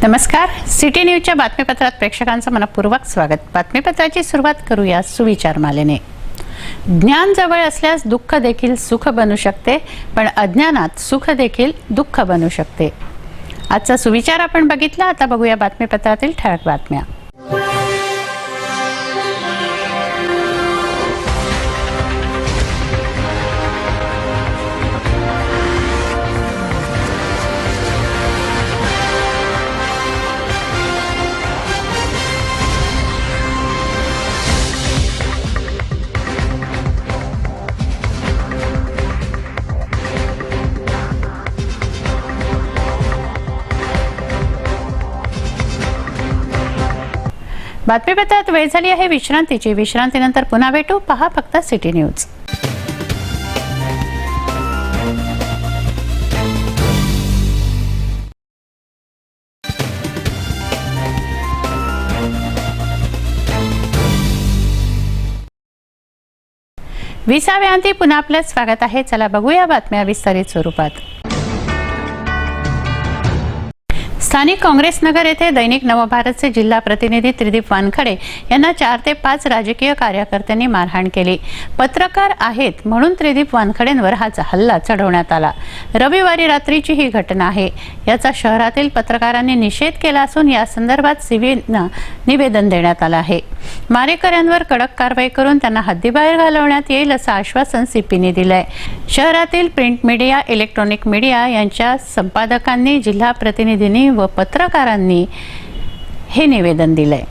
नमस्कार. सिटी न्यूजच्या बातमीपत्रात प्रेक्षकांचं मनपूर्वक स्वागत. बातमीपत्राची सुरुवात करूया सुविचार मालेने. ज्ञान जवळ असल्यास दुःख देखील सुख बनू शकते, पण अज्ञानात सुख देखील दुःख बनू शकते. आजचा सुविचार आपण बघितला. आता बघूया बातमीपत्रातील ठळक बातम्या. बातमीपत्रात वेळ झाली आहे विश्रांतीची. विश्रांतीनंतर पुन्हा भेटू. पहा फक्त सिटी न्यूज. विसाव्यांती पुन्हा आपलं स्वागत आहे. चला बघूया बातम्या विस्तारित स्वरूपात. स्थानिक काँग्रेस नगर येथे दैनिक नवभारतचे जिल्हा प्रतिनिधी त्रिदीप वानखडे यांना 4 ते 5 राजकीय कार्यकर्त्यांनी मारहाण केली. पत्रकार आहेत म्हणून त्रिदीप वानखडेंवर हा हल्ला चढवण्यात आला. रविवारी रात्रीची ही घटना आहे. याचा शहरातील पत्रकारांनी निषेध केला असून या संदर्भात सीबीनं निवेदन देण्यात आलं आहे. मारेकऱ्यांवर कडक कारवाई करून त्यांना हद्दीबाहेर घालवण्यात येईल असं आश्वासन सीपीने दिलंय. शहरातील प्रिंट मीडिया, इलेक्ट्रॉनिक मीडिया यांच्या संपादकांनी, जिल्हा प्रतिनिधींनी व पत्रकारांनी हे निवेदन दिलंय.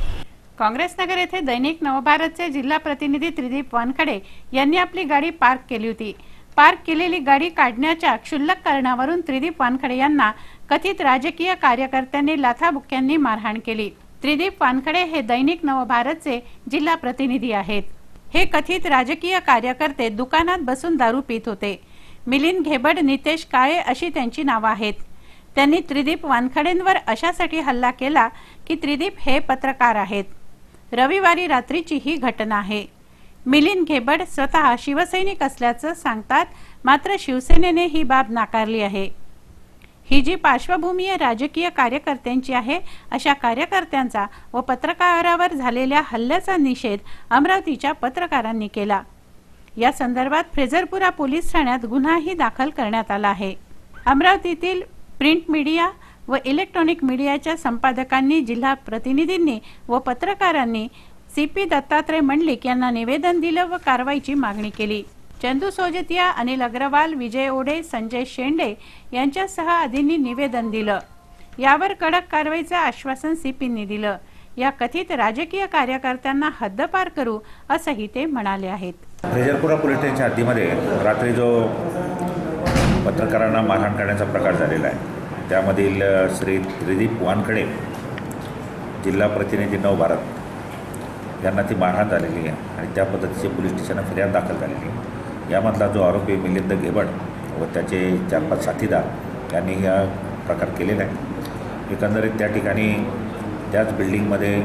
काँग्रेस नगर येथे दैनिक नवभारतचे जिल्हा प्रतिनिधी त्रिदीप वानखडे यांनी आपली गाडी पार्क केली होती. पार्क केलेली गाडी काढण्याच्या क्षुल्लक कारणावरून त्रिदीप वानखडे यांना कथित राजकीय कार्यकर्त्यांनी लाथाबुक्क्यांनी मारहाण केली. त्रिदीप वानखडे हे दैनिक नवभारतचे जिल्हा प्रतिनिधी आहेत. हे कथित राजकीय कार्यकर्ते दुकानात बसून दारू पित होते. मिलिंद घेबड, नितेश काळे अशी त्यांची नावं आहेत. त्यांनी त्रिदीप वानखडेंवर अशासाठी हल्ला केला की त्रिदीप हे पत्रकार आहेत. रविवारी रात्रीची ही घटना आहे. मिलिंद घेबड स्वतः शिवसैनिक असल्याचं सांगतात, मात्र शिवसेनेने ही बाब नाकारली आहे. ही जी पार्श्वभूमी राजकीय कार्यकर्त्यांची आहे, अशा कार्यकर्त्यांचा व पत्रकारावर झालेल्या हल्ल्याचा निषेध अमरावतीच्या पत्रकारांनी केला. या संदर्भात फ्रेझरपुरा पोलीस ठाण्यात गुन्हाही दाखल करण्यात आला आहे. अमरावतीतील प्रिंट मीडिया व इलेक्ट्रॉनिक मीडियाच्या संपादकांनी, जिल्हा प्रतिनिधींनी व पत्रकारांनी सीपी दत्तात्रय मंडलिक यांना निवेदन दिलं व कारवाईची मागणी केली. चंदू सोजतिया, अनिल अग्रवाल, विजय ओढे, संजय शेंडे यांच्यासह आदींनी निवेदन दिलं. यावर कडक कारवाईचं आश्वासन सीपींनी दिलं. या कथित राजकीय कार्यकर्त्यांना हद्दपार करू असंही ते म्हणाले आहेत. फ्रेझरपुरा पोलीस स्टेशनच्या हद्दीमध्ये रात्री जो पत्रकारांना मारहाण करण्याचा प्रकार झालेला आहे, त्यामधील श्री त्रिदीप वानखडे, जिल्हा प्रतिनिधी नवभारत यांना ती मारहाण झालेली आहे आणि त्या पद्धतीची पोलीस स्टेशनला फिर्याद दाखल झालेली आहे. यामधला जो आरोपी मिलिंद घेबड व त्याचे 4-5 साथीदार यांनी हा प्रकार केलेला आहे. एकंदरीत त्या ठिकाणी त्याच बिल्डिंगमध्ये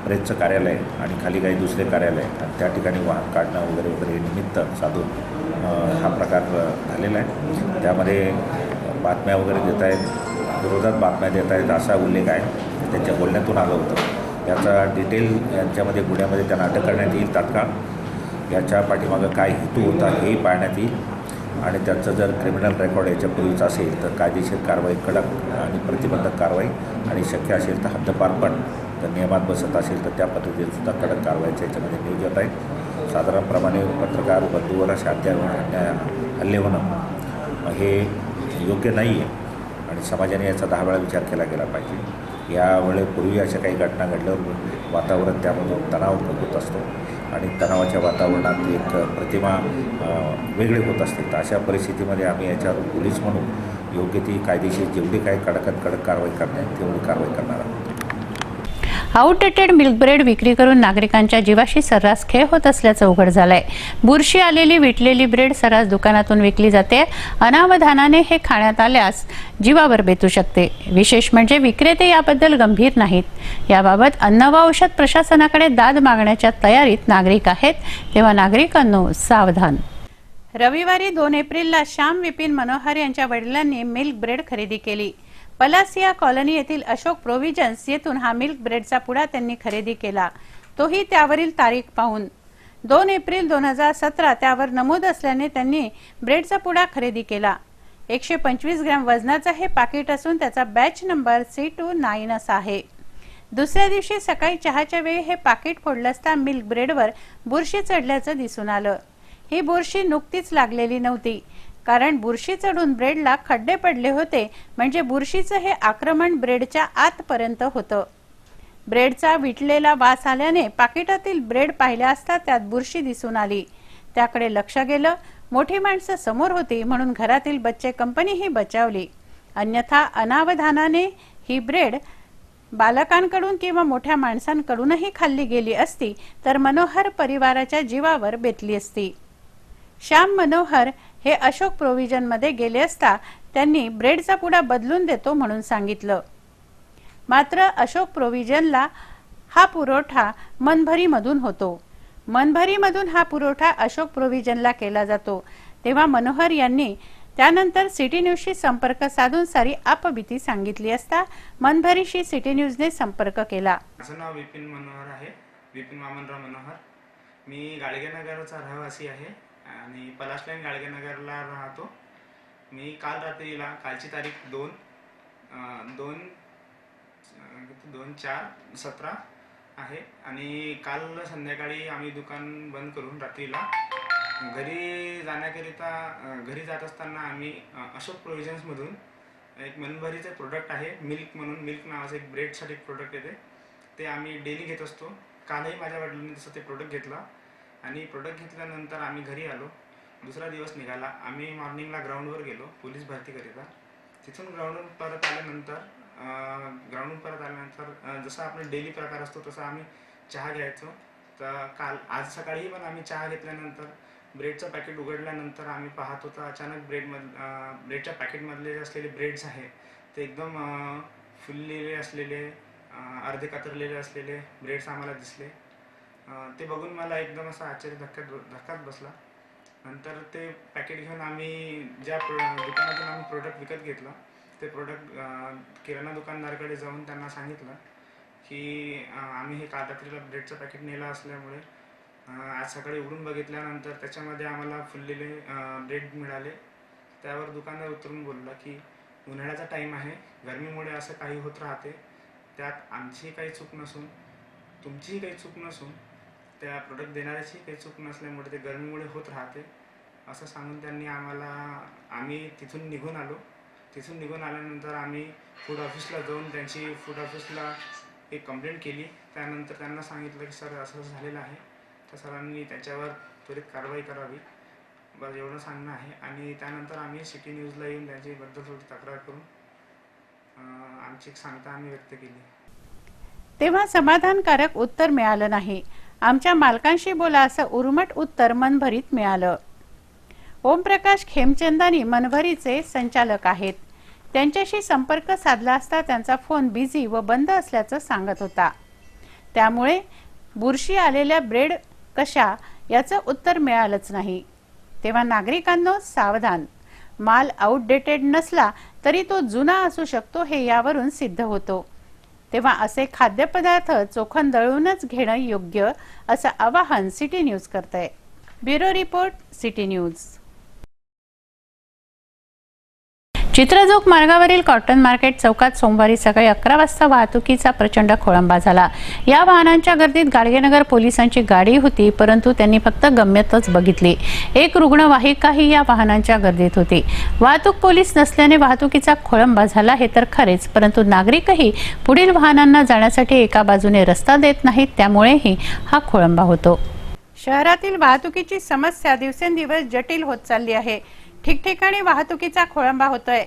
प्रेसचं कार्यालय आणि खाली काही दुसरे कार्यालय आणि त्या ठिकाणी वाहन काढणं वगैरे वगैरे निमित्त साधून हा प्रकार झालेला आहे. त्यामध्ये बातम्या वगैरे देत आहेत, विरोधात बातम्या देत आहेत असा उल्लेख आहे. त्यांच्या बोलण्यातून आलं होतं. याचा डिटेल यांच्यामध्ये गुन्ह्यामध्ये त्यांना अटक करण्यात येईल तात्काळ. याच्या पाठीमागं काय हेतू होता हेही पाहण्यात येईल आणि त्याचं जर क्रिमिनल रेकॉर्ड याच्यापूर्वीचं असेल तर कायदेशीर कारवाई, कडक आणि प्रतिबंधक कारवाई आणि शक्य असेल तर हद्दपार पण तर नियमात बसत असेल तर त्या पद्धतीने सुद्धा कडक कारवाईच्या याच्यामध्ये नियोजित आहे. साधारणप्रमाणे पत्रकार बंधूवर अशा हल्ले होणं हे योग्य नाही आहे आणि समाजाने याचा 10 वेळा विचार केला गेला पाहिजे. यावेळी पूर्वी अशा काही घटना घडल्यावर वातावरण त्यामधून तणाव होत असतो आणि तणावाच्या वातावरणात एक प्रतिमा वेगळे होत असते. तर अशा परिस्थितीमध्ये आम्ही याच्यावर पोलीस म्हणून योग्य ती कायदेशीर जेवढी काही कडक कारवाई करण्यात तेवढी कारवाई करणार आहोत. आउटडेटेड मिल्क ब्रेड विक्री करून नागरिकांच्या जीवाशी सर्रास खेळ होत असल्याचं उघड झालंय. बुरशी आलेली विटलेली ब्रेड सर्रास दुकानातून विकली जाते. अनावधानाने हे खाण्यात आल्यास जीवावर बेतू शकते. विशेष म्हणजे विक्रेते याबद्दल गंभीर नाहीत. याबाबत अन्न व औषध प्रशासनाकडे दाद मागण्याच्या तयारीत नागरिक आहेत. तेव्हा नागरिकांनो सावधान. रविवारी 2 एप्रिलला श्याम विपिन मनोहर यांच्या वडिलांनी मिल्क ब्रेड खरेदी केली. पलासिया कॉलनी येथील अशोक प्रोव्हिजन्स येथून हा मिल्क ब्रेडचा पुडा त्यांनी खरेदी केला, तोही त्यावरील तारीख पाहून. 2 एप्रिल 2017 त्यावर नमूद असल्याने त्यांनी ब्रेडचा पुडा खरेदी केला. 125 ग्रॅम वजनाचा हे पाकिट असून त्याचा बॅच नंबर C29 असा आहे. दुसऱ्या दिवशी सकाळी चहाच्या वेळी हे पाकिट फोडलं असता मिल्क ब्रेडवर बुरशी चढल्याचं दिसून आलं. ही बुरशी नुकतीच लागलेली नव्हती, कारण बुरशी चढून ब्रेडला खड्डे पडले होते, म्हणजे बुरशीचं हे आक्रमण ब्रेडच्या आतपर्यंत होतं. ब्रेडचा विटलेला वास आल्याने पाकिटातील ब्रेड पाहिल्या असता त्यात बुरशी दिसून आली. त्याकडे लक्ष गेलं. मोठी माणसं समोर होती म्हणून घरातील बच्चे कंपनीही बचावली, अन्यथा अनावधानाने ही ब्रेड बालकांकडून किंवा मोठ्या माणसांकडूनही खाल्ली गेली असती तर मनोहर परिवाराच्या जीवावर बेतली असती. श्याम मनोहर हे अशोक प्रोव्हिजन मध्ये गेले असता त्यांनी ब्रेडचा पुडा बदलून देतो म्हणून सांगितलं. मात्र अशोक प्रोव्हिजनला हा पुरवठा मनभरीमधून होतो. मनभरीमधून हा पुरवठा अशोक प्रोव्हिजनला केला जातो. तेव्हा मनोहर यांनी त्यानंतर सिटी न्यूजशी संपर्क साधून सारी आपबीती सांगितली असता मनभरीशी सिटी न्यूजने संपर्क केला. माझं नाव विपिन मनोहर आहे, विपिन वामनराव मनोहर. मी गाडगेनगरचा रहिवासी आहे आणि पलाश लाईन गाडगेनगरला राहतो. मी काल रात्रीला, कालची तारीख 2/4/17 आहे आणि काल संध्याकाळी आम्ही दुकान बंद करून रात्रीला घरी जात असताना आम्ही अशोक प्रोव्हिजन्समधून एक मनभरीचे प्रोडक्ट आहे, मिल्क नावाचं एक ब्रेडसाठी प्रोडक्ट येते, ते आम्ही डेली घेत असतो. कालही माझ्या वडिलांनी तसं ते प्रोडक्ट घेतला आणि प्रोडक्ट घेतल्यानंतर आम्ही घरी आलो. दुसरा दिवस निघाला. आम्ही मॉर्निंगला ग्राउंडवर गेलो पोलीस भरतीकरिता. तिथून ग्राउंडवर परत आल्यानंतर जसा आपला डेली प्रकार असतो तसा आम्ही चहा घ्यायचो. तर आज सकाळी पण आम्ही चहा घेतल्यानंतर ब्रेडचं पॅकेट उघडल्यानंतर आम्ही पाहत होतो अचानक ब्रेडच्या पॅकेटमधले असलेले ब्रेड्स आहे ते एकदम फुललेले असलेले, अर्धे कातरलेले असलेले ब्रेड्स आम्हाला दिसले. ते बघून मला एकदम असा धक्काच बसला. नंतर ते पॅकेट घेऊन आम्ही ज्या दुकानातून आम्ही प्रोडक्ट विकत घेतलं ते प्रोडक्ट किराणा दुकानदाराकडे जाऊन त्यांना सांगितलं की आम्ही हे काल रात्रीला ब्रेडचं पॅकेट नेलं असल्यामुळे आज सकाळी उघडून बघितल्यानंतर त्याच्यामध्ये आम्हाला फुललेले ब्रेड मिळाले. त्यावर दुकानदार उतरून बोलला की उन्हाळ्याचा टाईम आहे, गरमीमुळे असं काही होत राहते, त्यात आमचीही काही चूक नसून तुमचीही काही चूक नसून त्या प्रोडक्ट देणाऱ्याची काही चूक नसल्यामुळे ते गरमीमुळे होत राहते असं सांगून त्यांनी आम्ही तिथून निघून आलो. तिथून निघून आल्यानंतर आम्ही फूड ऑफिसला जाऊन त्यांची फूड ऑफिसला एक कंप्लेंट केली. त्यानंतर त्यांना सांगितलं की सर असं झालेलं आहे, तर सरांनी त्याच्यावर त्वरित कारवाई करावी, बस एवढं सांगणं आहे. आणि त्यानंतर आम्ही सिटी न्यूजला येऊन त्यांच्याबद्दल थोडी तक्रार करून आमची सांगता आम्ही व्यक्त केली. तेव्हा समाधानकारक उत्तर मिळालं नाही. आमच्या मालकांशी बोला असं उर्मट उत्तर मनभरीत मिळालं. ओमप्रकाश खेमचंदानी मनभरीचे संचालक आहेत. त्यांच्याशी संपर्क साधला असता त्यांचा फोन बिझी व बंद असल्याचं सांगत होता. त्यामुळे बुरशी आलेल्या ब्रेड कशा याचं उत्तर मिळालंच नाही. तेव्हा नागरिकांनो सावधान, माल आउटडेटेड नसला तरी तो जुना असू शकतो हे यावरून सिद्ध होतो. तेव्हा असे खाद्यपदार्थ चोखून दळूनच घेणं योग्य असं आवाहन सिटी न्यूज करतंय. Bureau report, city news. चित्रजोग मार्गावरील कॉटन मार्केट चौकात सोमवारी सकाळी 11 वाजता वाहतुकीचा प्रचंड खोळंबा झाला. या वाहनांच्या गर्दीत गाडगेनगर पोलिसांची गाडी होती, परंतु त्यांनी फक्त गम्यतच बघितली. एक रुग्णवाहिकाही या वाहनांच्या गर्दीत होती. वाहतूक पोलीस नसल्याने वाहतुकीचा खोळंबा झाला हे तर खरेच, परंतु नागरिकही पुढील वाहनांना जाण्यासाठी एका बाजूने रस्ता देत नाहीत, त्यामुळेही हा खोळंबा होतो. शहरातील वाहतुकीची समस्या दिवसेंदिवस जटिल होत चालली आहे. ठिकठिकाणी वाहतुकीचा खोळंबा होतोय.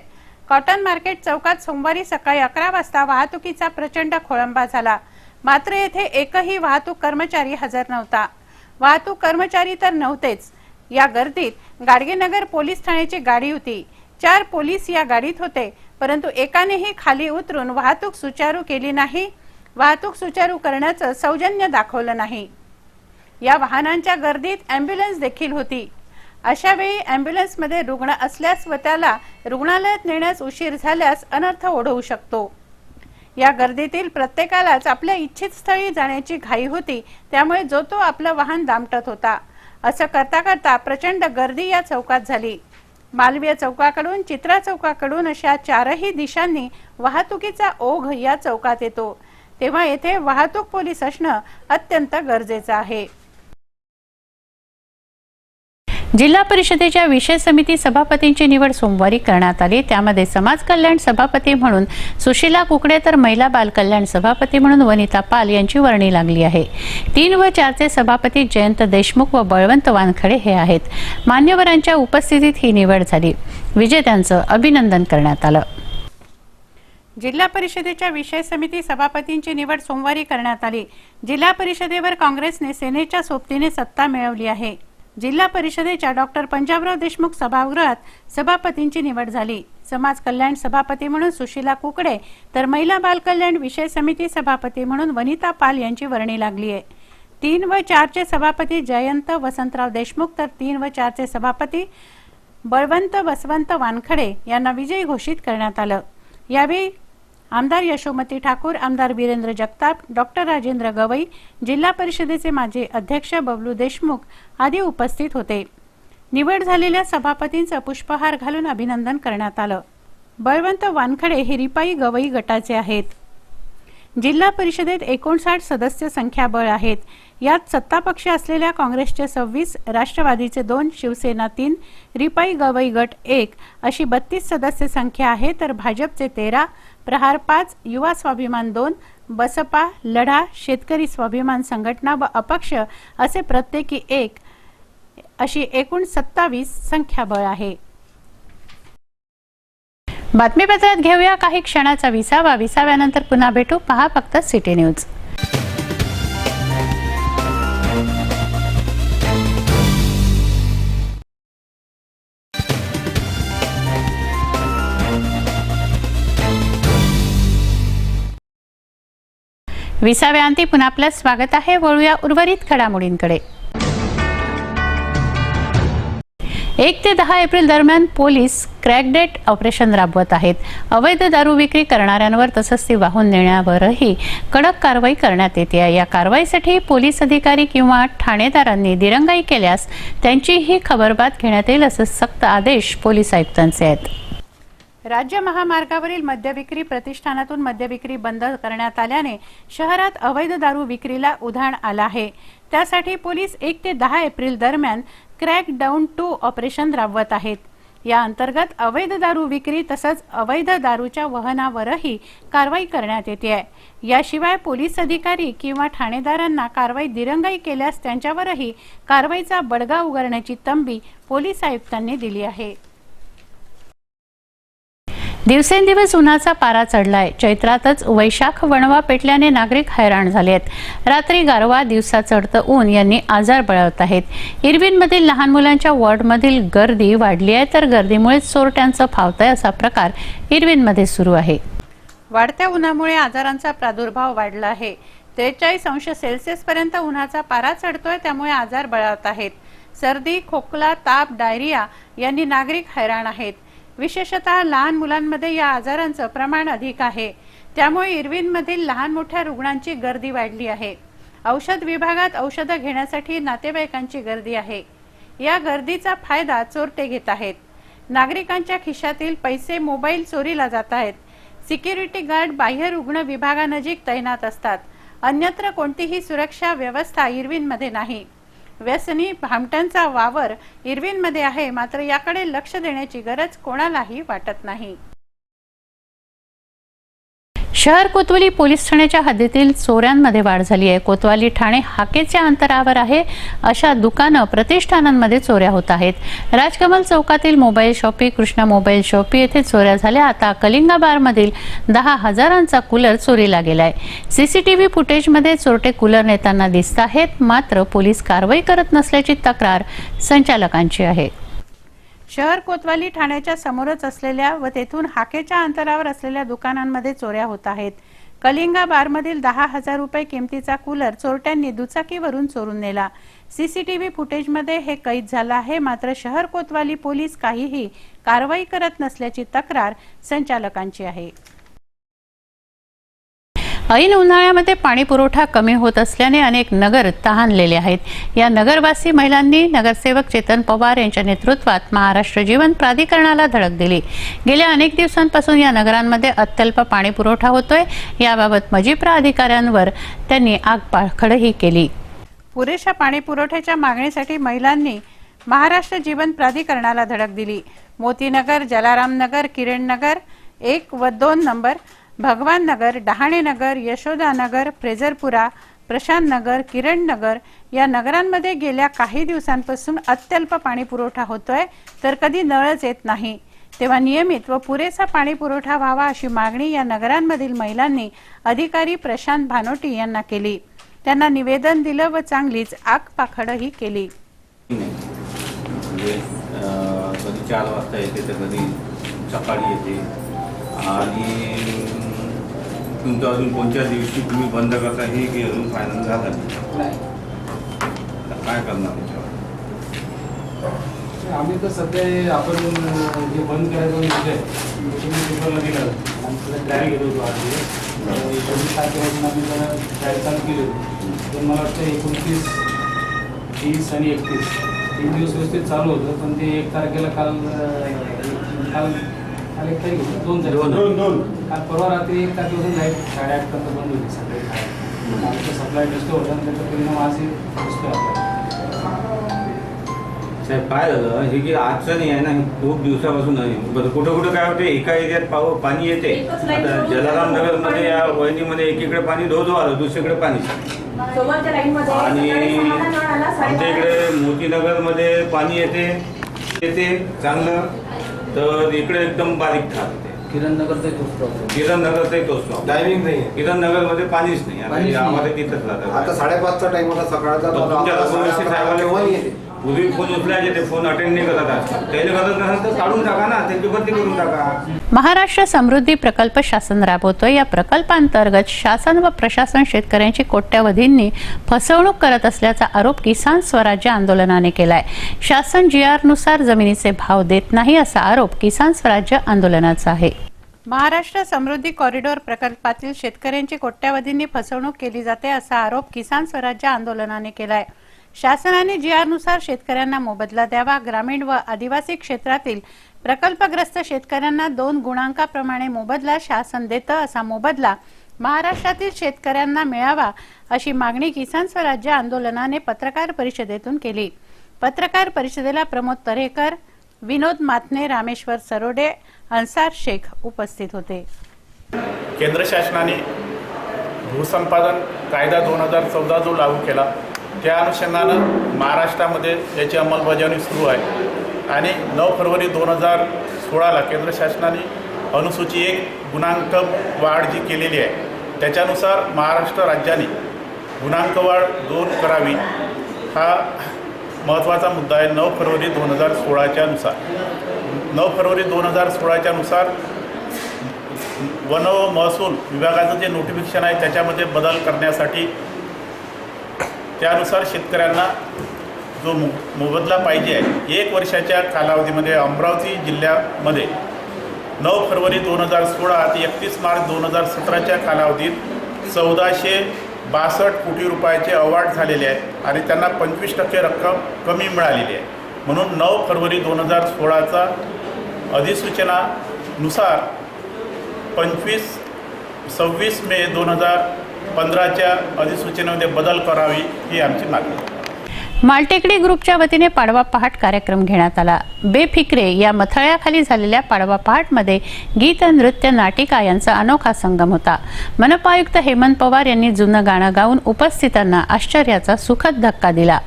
कॉटन मार्केट चौकात सोमवारी सकाळी 11 वाजता वाहतुकीचा प्रचंड खोळंबा झाला. मात्र येथे एकही वाहतूक कर्मचारी हजर नव्हता. वाहतूक कर्मचारी तर नव्हतेच. या गर्दीत गाडगेनगर पोलीस ठाण्याची गाडी होती. 4 पोलीस या गाडीत होते, परंतु एकानेही खाली उतरून वाहतूक सुचारू केली नाही. वाहतूक सुचारू करण्याचं सौजन्य दाखवलं नाही. या वाहनांच्या गर्दीत ॲम्ब्युलन्स देखील होती. अशावेळी अँब्युलन्समध्ये रुग्ण असल्यास व त्याला रुग्णालयात नेण्यास उशीर झाल्यास अनर्थ ओढवू शकतो। या गर्दीतील प्रत्येकालाच आपल्या इच्छित स्थळी जाण्याची घाई होती, त्यामुळे जो तो आपलं वाहन दामटत होता। असं करता करता प्रचंड गर्दी या चौकात झाली। मालवीय चौकाकडून, चित्रा चौकाकडून अशा चारही दिशांनी वाहतुकीचा ओघ या चौकात येतो, तेव्हा येथे वाहतूक पोलीस असणं अत्यंत गरजेचं आहे। जिल्हा परिषदेच्या विषय समिती सभापतींची निवड सोमवारी करण्यात आली। त्यामध्ये समाज कल्याण सभापती म्हणून सुशीला कुकडे तर महिला बाल कल्याण सभापती म्हणून वनिता पाल यांची वर्णी लागली आहे। 3 व 4 चे सभापती जयंत देशमुख व बळवंत वानखडे हे आहेत। मान्यवरांच्या उपस्थितीत ही निवड झाली। विजेत्यांचं अभिनंदन करण्यात आलं। जिल्हा परिषदेच्या विषय समिती सभापतींची निवड सोमवारी करण्यात आली। जिल्हा परिषदेवर काँग्रेसने सेनेच्या सोबतीने सत्ता मिळवली आहे। जिल्हा परिषदेच्या डॉक्टर पंजाबराव देशमुख सभागृहात सभापतींची निवड झाली। समाज कल्याण सभापती म्हणून सुशीला कुकडे तर महिला बाल कल्याण विषय समिती सभापती म्हणून वनिता पाल यांची वर्णी लागली आहे। 3 व 4 चे सभापती जयंत वसंतराव देशमुख तर 3 व 4 चे सभापती बळवंत वसवंत वानखडे यांना विजयी घोषित करण्यात आलं। यावेळी आमदार यशोमती ठाकूर, आमदार वीरेंद्र जगताप, डॉक्टर राजेंद्र गवई, जिल्हा परिषदेचे माजी अध्यक्ष बबलू देशमुख आदी उपस्थित होते। निवड झालेल्या सभापतींचं पुष्पहार घालून अभिनंदन करण्यात आलं। बळवंत वानखडे हे रिपाई गवई गटाचे आहेत। जिल्हा परिषदेत 59 सदस्य संख्याबळ आहेत। यात सत्तापक्ष असलेल्या काँग्रेसचे 26, राष्ट्रवादीचे 2, शिवसेना 3, रिपाई गवई गट 1 अशी 32 सदस्य संख्या आहे, तर भाजपचे 13, प्रहार 5, युवा स्वाभिमान 2, बसपा, लढा, शेतकरी स्वाभिमान संघटना व अपक्ष असे प्रत्येकी 1 अशी एकूण 27 संख्याबळ आहे। बातमीपत्रात घेऊया काही क्षणाचा विसावा। विसाव्यानंतर पुन्हा भेटू। पहा फक्त सिटी न्यूज। विसाव्याअंती पुन्हा आपलं स्वागत आहे। वळूया उर्वरित घडामोडींकडे। 1 ते 10 एप्रिल दरम्यान पोलीस क्रॅकडेट ऑपरेशन राबवत आहेत। अवैध दारू विक्री करणाऱ्यांवर तसंच ती वाहून नेण्यावरही कडक कारवाई करण्यात येते। या कारवाईसाठी पोलीस अधिकारी किंवा ठाणेदारांनी दिरंगाई केल्यास त्यांचीही खबरबात घेण्यात येईल, असं सक्त आदेश पोलीस आयुक्तांचे आहेत। राज्य महामार्गावरील मद्यविक्री प्रतिष्ठानातून मद्यविक्री बंद करण्यात आल्याने शहरात अवैध दारू विक्रीला उधाण आलं आहे। त्यासाठी पोलीस 1 ते 10 एप्रिल दरम्यान क्रॅक डाऊन 2 ऑपरेशन राबवत आहेत। या अंतर्गत अवैध दारू विक्री तसंच अवैध दारूच्या वहनावरही कारवाई करण्यात येते। याशिवाय पोलीस अधिकारी किंवा ठाणेदारांना कारवाई दिरंगाई केल्यास त्यांच्यावरही कारवाईचा बडगा उगारण्याची तंबी पोलीस आयुक्तांनी दिली आहे। दिवसेंदिवस उन्हाचा पारा चढलाय। चैत्रातच वैशाख वणवा पेटल्याने नागरिक हैराण झाले आहेत। रात्री गारवा, दिवसा चढतं ऊन यांनी आजार बळावत आहेत। इरविनमधील लहान मुलांच्या वॉर्डमधील गर्दी वाढली आहे, तर गर्दीमुळे चोरट्यांचं फावतंय असा प्रकार इरविनमध्ये सुरू आहे। वाढत्या उन्हामुळे आजारांचा प्रादुर्भाव वाढला आहे। 43 अंश सेल्सिअस पर्यंत उन्हाचा पारा चढतोय, त्यामुळे आजार बळावत आहेत। सर्दी, खोकला, ताप, डायरिया यांनी नागरिक हैराण आहेत। विशेषतः लहान मुलांमध्ये या आजारांचं प्रमाण अधिक आहे। त्यामुळे इरविनमधील लहान मोठ्या रुग्णांची गर्दी वाढली आहे। औषध विभागात औषधं घेण्यासाठी नातेवाईकांची गर्दी आहे। या गर्दीचा फायदा चोरटे घेत आहेत। नागरिकांच्या खिशातील पैसे, मोबाईल चोरीला जात आहेत। सिक्युरिटी गार्ड बाह्य रुग्ण विभागानजीक तैनात असतात। अन्यत्र कोणतीही सुरक्षा व्यवस्था इरविनमध्ये नाही। व्यसनी भामट्यांचा वावर इरविनमध्ये आहे, मात्र याकडे लक्ष देण्याची गरज कोणालाही वाटत नाही। शहर कोतवाली पोलीस ठाण्याच्या हद्दीतील चोऱ्यांमध्ये वाढ झाली आहे। कोतवाली ठाणे हाकेच्या अंतरावर आहे अशा दुकानं, प्रतिष्ठानांमध्ये चोऱ्या होत आहेत। राजकमल चौकातील mobile shoppe, Krishna mobile shoppe येथे चोऱ्या झाल्या। आता कलिंगा बारमधील 10,000चा कूलर चोरीला गेलाय। सीसीटीव्ही फुटेजमध्ये चोरटे कूलर नेताना दिसत आहेत, मात्र पोलीस कारवाई करत नसल्याची तक्रार संचालकांची आहे। शहर कोतवाली ठाण्याच्या समोरच असलेल्या व तेथून हाकेच्या अंतरावर असलेल्या दुकानांमध्ये चोऱ्या होत आहेत। कलिंगा बारमधील 10,000 रुपये किमतीचा कूलर चोरट्यांनी दुचाकीवरून चोरून नेला। सीसीटीव्ही फुटेजमध्ये हे कैद झालं आहे. मात्र शहर कोतवाली पोलीस काहीही कारवाई करत नसल्याची तक्रार संचालकांची आहे. ऐन उन्हाळ्यामध्ये पाणी पुरवठा कमी होत असल्याने अनेक नगर तहानलेले आहेत. या नगरवासी महिलांनी नगरसेवक चेतन पवार यांच्या नेतृत्वात महाराष्ट्र जीवन प्राधिकरणाला धडक दिली. गेल्या अनेक दिवसांपासून या नगरांमध्ये अत्यल्प पाणी पुरवठा होतोय. याबाबत मजिप्रा अधिकाऱ्यांवर त्यांनी आगपाखडही केली. पुरेशा पाणी पुरवठ्याच्या मागणीसाठी महिलांनी महाराष्ट्र जीवन प्राधिकरणाला धडक दिली. मोतीनगर, जलाराम नगर, किरण नगर 1 व 2 नंबर, भगवान नगर, डहाणे नगर, यशोदा नगर, फ्रेझरपुरा, प्रशांत नगर, किरण नगर या नगरांमध्ये गेल्या काही दिवसांपासून अत्यल्प पाणी पुरवठा होतोय, तर कधी नळच येत नाही. तेव्हा नियमित व पुरेसा पाणी पुरवठा व्हावा अशी मागणी या नगरांमधील महिलांनी अधिकारी प्रशांत भानोटी यांना केली. त्यांना निवेदन दिलं व चांगलीच आगपाखडही केली. कधी 4 वाजता येते तर कधी सकाळी येते आणि तुमचं अजून कोणत्या दिवशी तुम्ही बंद करता हे की अजून फायनल झालं नाही. काय करणार त्याच्यावर? आम्ही तर सध्या आपण जे बंद करायचं म्हणजे पेपरला दिलं आणि डायरी घेत होतो. आज 24 तारखेपासून आम्ही जरा डायरी चालू केली होती. तर मला वाटतं 29, 30 आणि 31 3 दिवस व्यवस्थित चालू होतं. पण ते 1 तारखेला काल 1 तारीख होती, 2 तारीख काल परवा रात्री 1 तारखेपासून लाईट 8:30 पर्यंत बंद होती सगळे. आमचं सप्लाय डिस्टर्ब होता आणि त्याचा परिणाम आजही दिसतोय आपल्याला. साहेब काय झालं हे की आजचं नाही आहे ना, खूप दिवसापासून आहे. बरं कुठं कुठं काय होते, एका एरियात पाणी येते. आता जलाराम नगरमध्ये या वहिनीमध्ये एकीकडे पाणी धो आलं, दुसरीकडे पाणी. आणि आमच्या इकडे मोतीनगरमध्ये पाणी येते चांगलं, तर इकडे एकदम बारीक ठाक होते. किरण नगरचा तोच प्रॉब्लेम. किरण नगरचा तोच प्रॉब्लेम. टायमिंग नाही. किरण नगरमध्ये पाणीच नाही. आम्हाला तिथंच राहतात. आता 5:30चा टाइम होता सकाळचा. तुमच्या रघुवंशी साहेबांना पूर्वी फोन उचलायचे, ते फोन अटेंड नाही करत असतात. त्याला करत नसेल तर काढून टाका ना, त्यांची बदली करून टाका. महाराष्ट्र समृद्धी प्रकल्प शासन राबवतोय. या प्रकल्पांतर्गत शासन व प्रशासन शेतकऱ्यांची कोट्यावधींनी फसवणूक करत असल्याचा आरोप किसान स्वराज्य आंदोलनाने केलाय. शासन GR नुसार जमिनीचे भाव देत नाही असा आरोप किसान स्वराज्य आंदोलनाचा आहे. महाराष्ट्र समृद्धी कॉरिडॉर प्रकल्पातील शेतकऱ्यांची कोट्यावधींनी फसवणूक केली जाते असा आरोप किसान स्वराज्य आंदोलनाने केलाय. शासनाने GR नुसार शेतकऱ्यांना मोबदला द्यावा. ग्रामीण व आदिवासी क्षेत्रातील प्रकल्पग्रस्त शेतकऱ्यांना 2 गुणांकाप्रमाणे मोबदला शासन देतं. असा मोबदला महाराष्ट्रातील शेतकऱ्यांना मिळावा अशी मागणी किसान स्वराज्य आंदोलनाने पत्रकार परिषदेतून केली. पत्रकार परिषदेला प्रमोद तरेकर, विनोद मातने, रामेश्वर सरोडे, अन्सार शेख उपस्थित होते. केंद्र शासनाने भूसंपादन कायदा 2014 जो लागू केला, त्या अनुषंगानं महाराष्ट्रामध्ये याची अंमलबजावणी सुरू आहे. आणि 9 फरवरी 2016ला केंद्र शासनाने अनुसूची 1 गुणांक वाढ जी केलेली आहे, त्याच्यानुसार महाराष्ट्र राज्याने गुणांक वाढ 2 करावी हा महत्त्वाचा मुद्दा आहे. 9 फरवरी 2016च्या नुसार 9 फरवरी 2016च्या नुसार वन व महसूल विभागाचं जे नोटिफिकेशन आहे त्याच्यामध्ये बदल करण्यासाठी त्यानुसार शेतकऱ्यांना जो मोबदला पाहिजे आहे 1 वर्षाच्या कालावधीमध्ये अमरावती जिल्ह्यामध्ये 9 फरवरी 2016 ते 31 मार्च 2017च्या कालावधीत 1462 कोटी रुपयाचे अवॉर्ड झालेले आहेत आणि त्यांना 25% रक्कम कमी मिळालेली आहे. म्हणून 9 फरवरी 2016चा अधिसूचनानुसार 26 मे 2015च्या अधिसूचनेमध्ये बदल करावी ही आमची मागणी आहे. मालटेकडी ग्रुपच्या वतीने पाडवा पहाट कार्यक्रम घेण्यात आला. बेफिक्रे या मथळ्याखाली झालेल्या पाडवा पहाटमध्ये गीत, नृत्य, नाटिका यांचा अनोखा संगम होता. मनपा आयुक्त हेमंत पवार यांनी जुनं गाणं गाऊन उपस्थितांना आश्चर्याचा सुखद धक्का दिला.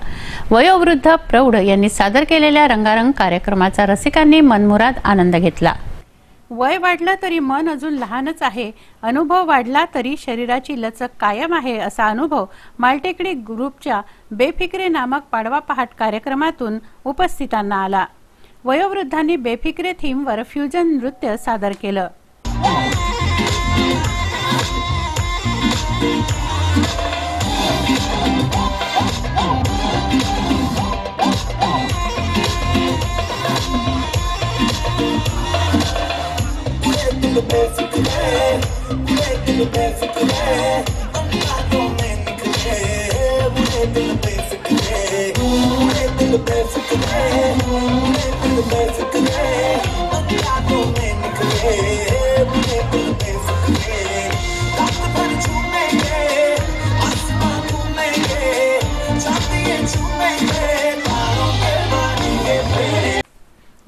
वयोवृद्ध प्रौढ यांनी सादर केलेल्या रंगारंग कार्यक्रमाचा रसिकांनी मनमुराद आनंद घेतला. वय वाढलं तरी मन अजून लहानच आहे, अनुभव वाढला तरी शरीराची लचक कायम आहे असा अनुभव मालटेकडी ग्रुपच्या बेफिक्रे नामक पाडवा पहाट कार्यक्रमातून उपस्थितांना आला. वयोवृद्धांनी बेफिक्रे थीमवर फ्युजन नृत्य सादर केलं.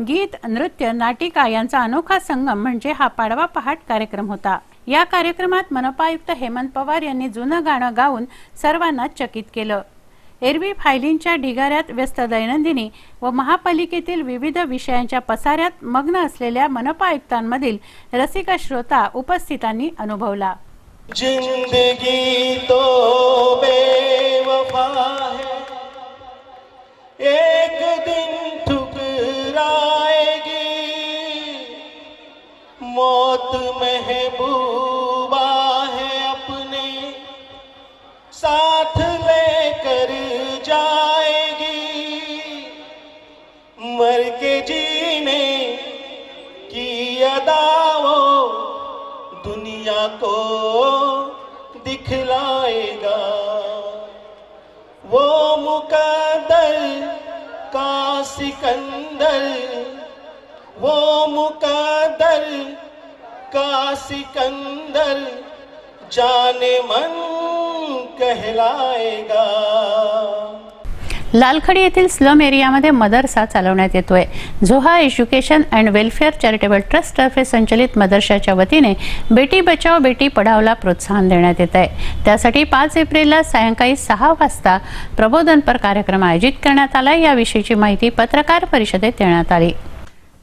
गीत, नृत्य, नाटिका यांचा अनोखा संगम म्हणजे हा पाडवा पहाट कार्यक्रम होता। या कार्यक्रमात मनपा आयुक्त हेमंत पवार यांनी जुनं गाणं गाऊन सर्वांना चकित केलं। एरवी फायलींच्या ढिगाऱ्यात व्यस्त दैनंदिनी व महापालिकेतील विविध विषयांच्या पसाऱ्यात मग्न असलेल्या मनपा आयुक्तांमधील रसिक श्रोता उपस्थितांनी अनुभवला। जिंदगी तो बेवफा है, एक दिन ठुकराएगी, मौत महबूबा है अपने साथ लेकर जाएगी, मर के जीने की अदा वो दुनिया को दिखलाएगा, वो मुकद्दर का सिकंदर, वो मुकद्दर का सिकंदर जाने मन कहलाएगा। लालखडी येथील स्लम एरियामध्ये मदरसा चालवण्यात येतोय। जोहा education and welfare charitable trust तर्फे संचलित मदरशाच्या वतीने बेटी बचाओ बेटी पढाओला प्रोत्साहन देण्यात येत आहे। त्यासाठी 5 एप्रिलला सायंकाळी 6 वाजता प्रबोधनपर कार्यक्रम आयोजित करण्यात आला। याविषयीची माहिती पत्रकार परिषदेत देण्यात आली।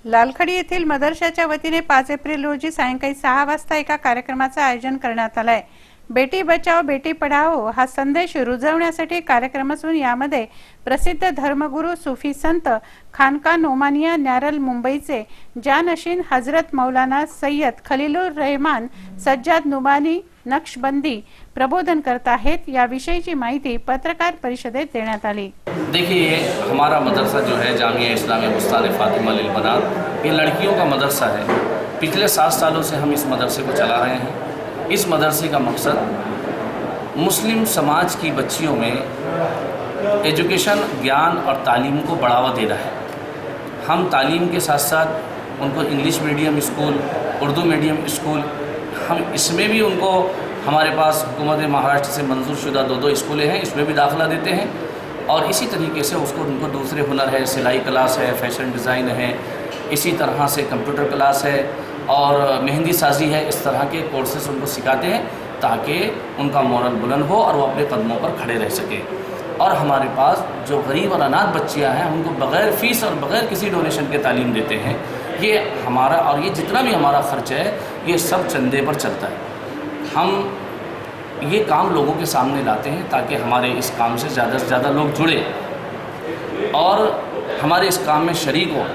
लालखडी येथील मदरशाच्या वतीने 5 एप्रिल रोजी सायंकाळी 6 वाजता एका कार्यक्रमाचे आयोजन करण्यात आले आहे। बेटी बचाओ बेटी पढाओ हा संदेश रुजवण्यासाठी कार्यक्रम असून यामध्ये प्रसिद्ध धर्मगुरू सुफी संत खानका नोमानिया न्यारल मुंबईचे जानशीन हजरत मौलाना सय्यद खलीलुर रहमान सज्जाद नुमानी नक्शबंदी प्रबोधन करत आहेत। याविषयीची माहिती पत्रकार परिषदेत देण्यात आली। देखिए, हमारा मदरसा जो है जामिया इस्लामिया बुस्तान फातिमा लिल बनात, ये लड़कियों का मदरसा है। पिछले 7 सालों से हम इस मदरसे को चला रहे हैं। इस मदरसे का मकसद मुस्लिम समाज की बच्चियों में एजुकेशन, ज्ञान और तालीम को बढ़ावा देना है। हम तालीम के साथ साथ उनको English medium school, Urdu medium school, हम इसमें भी उनको, हमारे पास हुकूमत महाराष्ट्र से मंजूर शुदा 2 स्कूलें हैं, इसमें भी दाखिला देते हैं। और इसी तरीके से उसको उनको दूसरे हुनर है, सिलाई क्लास है, फैशन डिज़ाइन है, इसी तरह से कंप्यूटर क्लास है और मेहंदी साजी है। इस तरह के कोर्सेस उनको सिखाते हैं ताकि उनका मोरल बुलंद हो और वो अपने कदमों पर खड़े रह सके। और हमारे पास जो गरीब और अनाथ बच्चियां हैं उनको बग़ैर फ़ीस और बग़ैर किसी डोनेशन के तालीम देते हैं। ये हमारा, और ये जितना भी हमारा ख़र्च है ये सब चंदे पर चलता है। हम ये काम लोगों के सामने लाते हैं ताकि हमारे इस काम से ज़्यादा लोग जुड़े और हमारे इस काम में शरीक हो।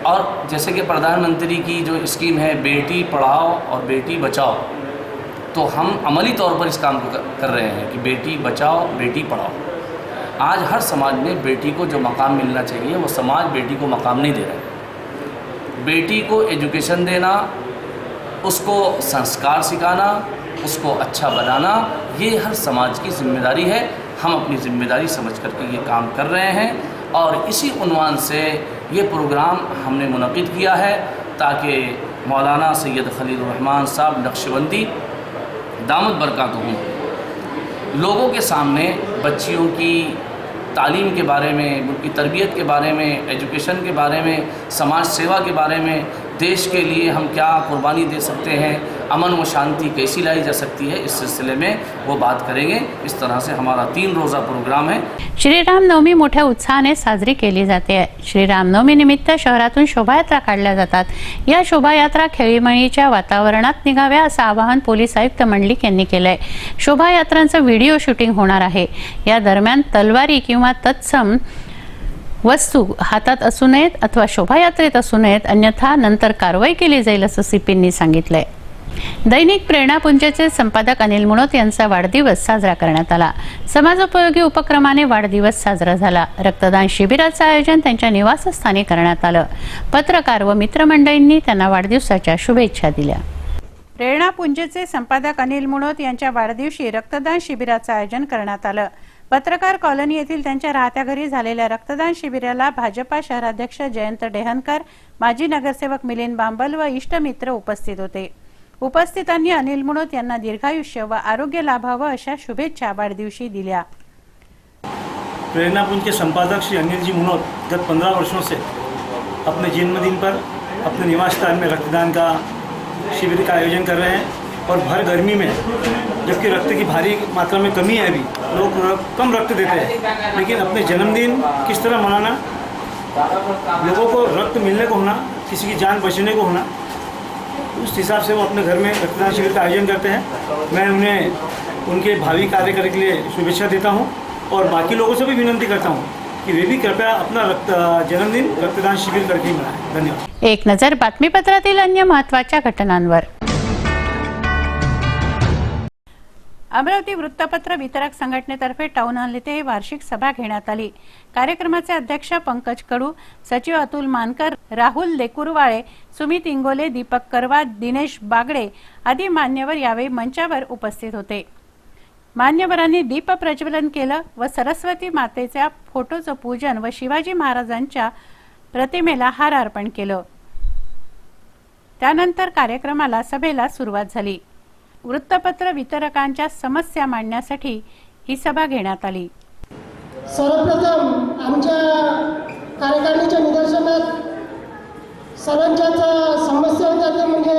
और जैसे कि प्रधानमंत्री की जो स्कीम है बेटी पढ़ाओ और बेटी बचाओ, तो हम अमली तौर पर इस काम को कर रहे हैं कि बेटी बचाओ बेटी पढ़ाओ। आज हर समाज में बेटी को जो मकाम मिलना चाहिए वो समाज बेटी को मकाम नहीं दे रहा है। बेटी को एजुकेशन देना, उसको संस्कार सिखाना, उसको अच्छा बनाना, ये हर समाज की जिम्मेदारी है। हम अपनी जिम्मेदारी समझ करके ये काम कर रहे हैं और इसी उन्वान से ये प्रोग्राम हमने मुनक़िद किया है ताकि मौलाना सैयद खलीलुर रहमान साहब नक्शबंदी दामद बरकातुहू लोगों के सामने बच्चियों की तालीम के बारे में, उनकी तरबियत के बारे में, एजुकेशन के बारे में, समाज सेवा के बारे में, देश के लिए हम क्या कुर्बानी दे सकते हैं, अमन व शांति कैसी लाई जा सकती है, इस सिलसिले में वो बात करेंगे। इस तरह से हमारा 3 रोज़ा प्रोग्राम है। श्रीरामनवमी मोठ्या उत्साहाने साजरी केली जाते आहे। श्रीरामनवमी निमित्त शहरातून शोभायात्रा काढल्या जातात। या शोभायात्रा खेळीमेळीच्या वातावरणात निघाव्या असं आवाहन पोलीस आयुक्त मंडलिक यांनी केलंय। शोभायात्रांचं व्हिडिओ शूटिंग होणार आहे। या दरम्यान तलवारी किंवा तत्सम वस्तू हातात असू नयेत अथवा शोभायात्रेत असू नयेत, अन्यथा नंतर कारवाई केली जाईल असं सीपींनी सांगितलंय। दैनिक प्रेरणापुंजचे संपादक अनिल मुणोत यांचा वाढदिवस साजरा करण्यात आला. समाजोपयोगी उपक्रमाने वाढदिवस साजरा झाला. रक्तदान शिबिराचं आयोजन त्यांच्या निवासस्थानी करण्यात आलं. पत्रकार व मित्रमंडळींनी त्यांना वाढदिवसाच्या शुभेच्छा दिल्या. प्रेरणापुंजचे संपादक अनिल मुणोत यांच्या वाढदिवशी रक्तदान शिबिराचं आयोजन करण्यात आलं. पत्रकार कॉलनी येथील त्यांच्या राहत्या घरी झालेल्या रक्तदान शिबिराला भाजपा शहराध्यक्ष जयंत डेहनकर, माजी नगरसेवक मिलिंद बांबल व इष्टमित्र उपस्थित होते. उपस्थितांनी अनिल मुणोत यांना दीर्घायुष्य व आरोग्य लाभावं अशा शुभेच्छा वाढदिवशी दिल्या. प्रेरणापुंज के संपादक श्री अनिल जी मुनोत गत 15 वर्षों से अपने जन्मदिन पर अपने निवास स्थान में रक्तदान का शिविर का आयोजन कर रहे हैं और भर गर्मी में, जबकि रक्त की भारी मात्रा में कमी है, अभी लोग कम रक्त देते हैं, लेकिन अपने जन्मदिन किस तरह मनाना, लोगों को रक्त मिलने को होना, किसी की जान बचने को होना, उस हिसाब से वो अपने घर में रक्तदान शिविर का आयोजन करते हैं. मैं उन्हें उनके भावी कार्य करने के लिए शुभेच्छा देता हूं और बाकी लोगों से भी विनंती करता हूं कि वे भी कृपया अपना जन्मदिन रक्तदान शिविर करके मनाएं. धन्यवाद. एक नजर बातमीपत्रातील अन्य महत्त्वाच्या घटनांवर. अमरावती वृत्तपत्र वितरक संघटनेतर्फे टाउन हॉल येथे वार्षिक सभा घेण्यात आली. कार्यक्रमाचे अध्यक्ष पंकज कडू, सचिव अतुल मानकर, राहुल देकुरवाळे, सुमित इंगोले, दीपक करवा, दिनेश बागडे आदी मान्यवर यावेळी मंचावर उपस्थित होते. मान्यवरांनी दीप प्रज्वलन केलं व सरस्वती मातेच्या फोटोचं पूजन व शिवाजी महाराजांच्या प्रतिमेला हार अर्पण केलं. त्यानंतर कार्यक्रमाला सभेला सुरुवात झाली. वृत्तपत्र वितरकांच्या समस्या मांडण्यासाठी ही सभा घेण्यात आली. सर्वप्रथम आमच्या कार्यकारिणीच्या निदर्शनात सर्वांच्याच समस्या होत्या, ते म्हणजे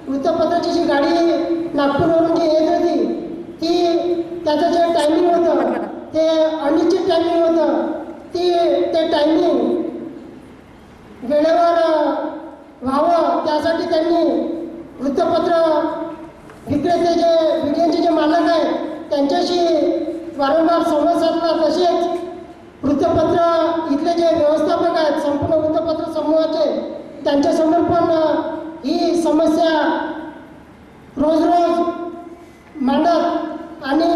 वृत्तपत्राची जी गाडी नागपूरवरून जी येत होती त्याचं जे टायमिंग होतं ते अनिश्चित टायमिंग होतं. ते टायमिंग वेळेवर व्हावं त्यासाठी त्यांनी वृत्तपत्र विक्रेते मीडियाचे जे मालक आहेत त्यांच्याशी वारंवार संवाद साधला. तसेच वृत्तपत्र इथले जे व्यवस्थापक आहेत संपूर्ण वृत्तपत्र समूहाचे त्यांच्यासमोर पण ही समस्या रोज मांडत आणि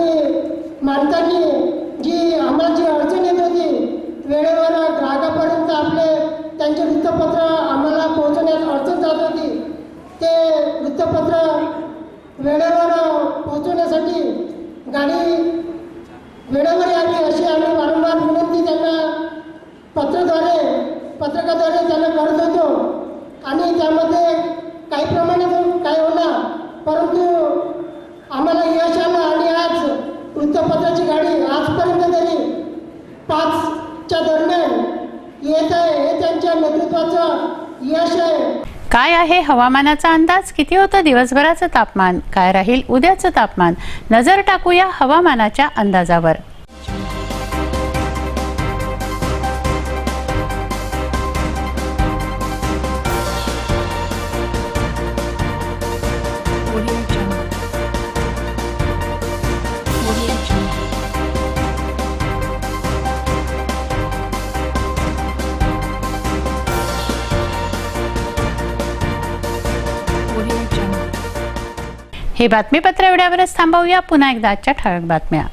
मांडताना जी आम्हाला जी अडचण येत होती, वेळेवर ग्राहकापर्यंत त्यांचे वृत्तपत्र आम्हाला पोहोचण्यास अडचण जात होती, ते वृत्तपत्र वेळेवर पोहोचवण्यासाठी गाडी वेळेवर यावी अशी आम्ही वारंवार विनंती त्यांना पत्रकाद्वारे त्यांना करत होतो. आणि त्यामध्ये काही प्रमाणात काय होणार, परंतु आम्हाला यश आलं आणि आज वृत्तपत्राची गाडी आजपर्यंत तरी 5च्या दरम्यान येत आहे. हे त्यांच्या नेतृत्वाचं यश आहे. काय आहे हवामानाचा अंदाज? किती होतं दिवसभराचं तापमान? काय राहील उद्याचं तापमान? नजर टाकूया हवामानाच्या अंदाजावर. हे बातमीपत्र एवढ्यावरच थांबवूया. पुन्हा एकदा आजच्या ठळक बातम्या.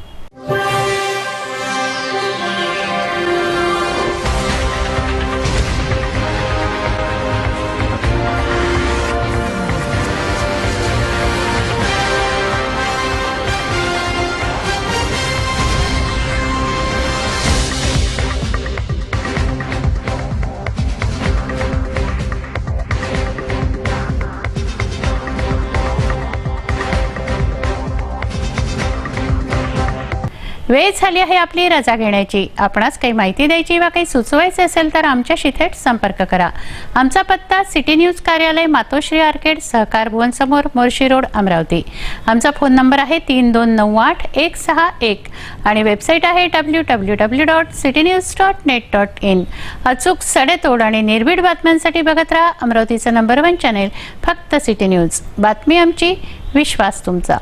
वेळ झाली आहे आपली रजा घेण्याची. आपणास काही माहिती द्यायची वा काही सुचवायचे असेल तर आमच्याशी थेट संपर्क करा. आमचा पत्ता सिटी न्यूज कार्यालय, मातोश्री आर्केड, सहकार भवन समोर, मोर्शी रोड, अमरावती. आमचा फोन नंबर आहे 3298-161 आणि वेबसाईट आहे www.citynews.net.in. अचूक, सडेतोड आणि निर्भीड बातम्यांसाठी बघत राहा अमरावतीचं नंबर 1 चॅनेल, फक्त सिटी न्यूज. बातमी आमची, विश्वास तुमचा.